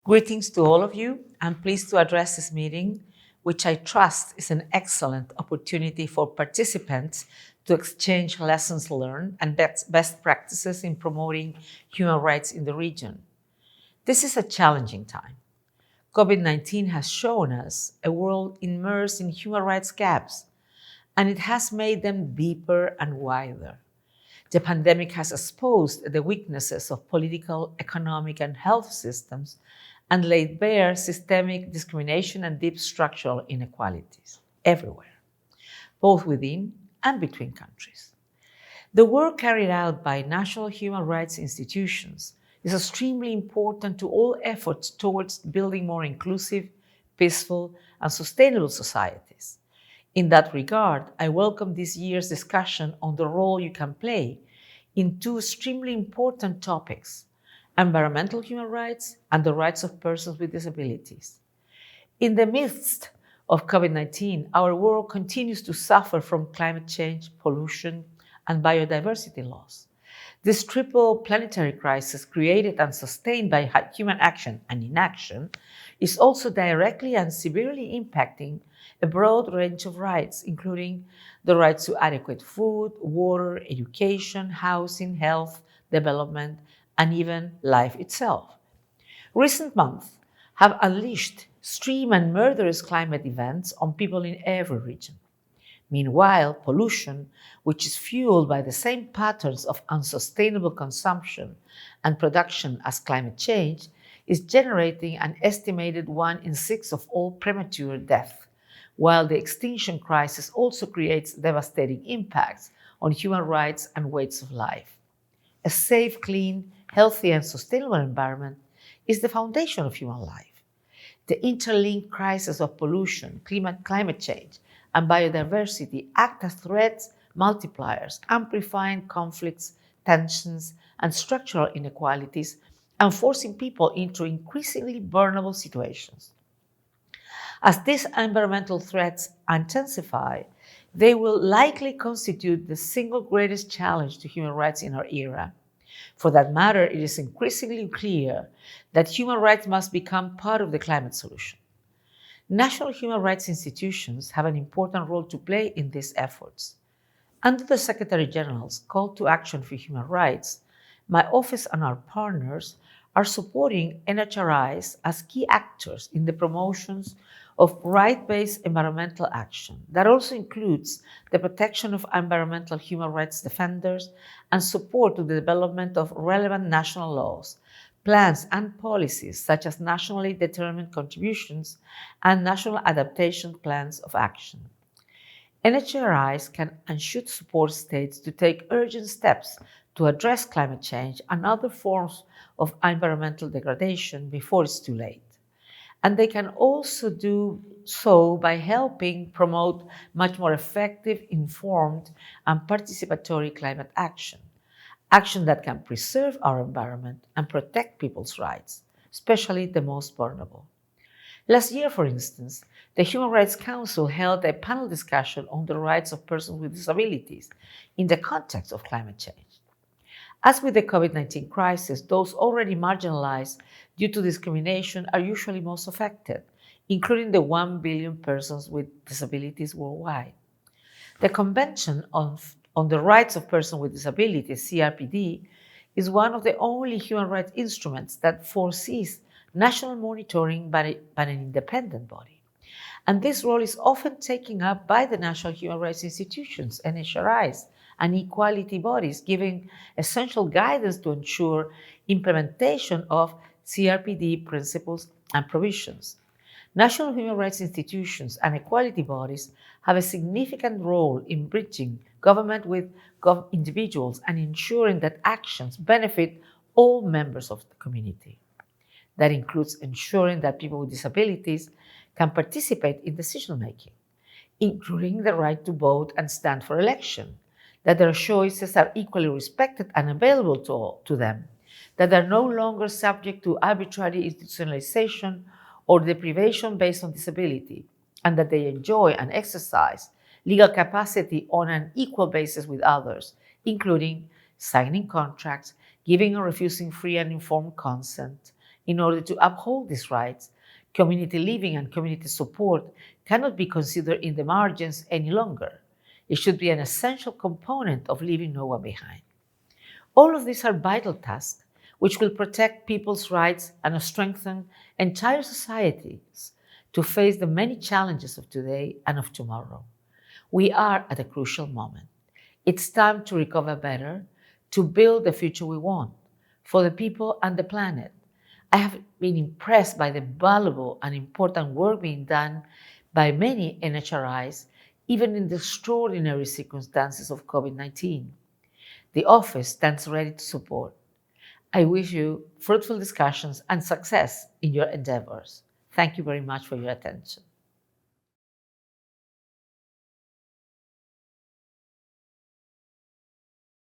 Greetings to all of you. I'm pleased to address this meeting, which I trust is an excellent opportunity for participants to exchange lessons learned and best practices in promoting human rights in the region. This is a challenging time. COVID-19 has shown us a world immersed in human rights gaps, and it has made them deeper and wider. The pandemic has exposed the weaknesses of political, economic, and health systems and laid bare systemic discrimination and deep structural inequalities everywhere, both within and between countries. The work carried out by national human rights institutions is extremely important to all efforts towards building more inclusive, peaceful, and sustainable societies. In that regard, I welcome this year's discussion on the role you can play in two extremely important topics: environmental human rights and the rights of persons with disabilities. In the midst of COVID-19, our world continues to suffer from climate change, pollution, and biodiversity loss. This triple planetary crisis, created and sustained by human action and inaction, is also directly and severely impacting a broad range of rights, including the rights to adequate food, water, education, housing, health, development, and even life itself. Recent months have unleashed extreme and murderous climate events on people in every region. Meanwhile, pollution, which is fueled by the same patterns of unsustainable consumption and production as climate change, is generating an estimated 1 in 6 of all premature deaths, while the extinction crisis also creates devastating impacts on human rights and ways of life. A safe, clean, healthy, and sustainable environment is the foundation of human life. The interlinked crises of pollution, climate change, and biodiversity act as threats multipliers, amplifying conflicts, tensions, and structural inequalities, and forcing people into increasingly vulnerable situations. As these environmental threats intensify, they will likely constitute the single greatest challenge to human rights in our era. For that matter, it is increasingly clear that human rights must become part of the climate solution. National human rights institutions have an important role to play in these efforts. Under the Secretary General's Call to Action for Human Rights, my office and our partners are supporting NHRIs as key actors in the promotions of right-based environmental action. That also includes the protection of environmental human rights defenders and support to the development of relevant national laws, plans, and policies such as nationally determined contributions and national adaptation plans of action. NHRIs can and should support states to take urgent steps to address climate change and other forms of environmental degradation before it's too late. And they can also do so by helping promote much more effective, informed, and participatory climate action that can preserve our environment and protect people's rights, especially the most vulnerable. Last year, for instance, the Human Rights Council held a panel discussion on the rights of persons with disabilities in the context of climate change. As with the COVID-19 crisis, those already marginalized due to discrimination are usually most affected, including the 1 billion persons with disabilities worldwide. The Convention on the Rights of Persons with Disabilities, CRPD, is one of the only human rights instruments that foresees national monitoring by an independent body. And this role is often taken up by the national human rights institutions, NHRIs, and equality bodies, giving essential guidance to ensure implementation of CRPD principles and provisions. National human rights institutions and equality bodies have a significant role in bridging government with individuals and ensuring that actions benefit all members of the community. That includes ensuring that people with disabilities can participate in decision-making, including the right to vote and stand for election, that their choices are equally respected and available to them, that they're no longer subject to arbitrary institutionalization or deprivation based on disability, and that they enjoy and exercise legal capacity on an equal basis with others, including signing contracts, giving or refusing free and informed consent, In order to uphold these rights, community living and community support cannot be considered in the margins any longer. It should be an essential component of leaving no one behind. All of these are vital tasks which will protect people's rights and strengthen entire societies to face the many challenges of today and of tomorrow. We are at a crucial moment. It's time to recover better, to build the future we want for the people and the planet. I have been impressed by the valuable and important work being done by many NHRIs, even in the extraordinary circumstances of COVID-19. The office stands ready to support. I wish you fruitful discussions and success in your endeavors. Thank you very much for your attention.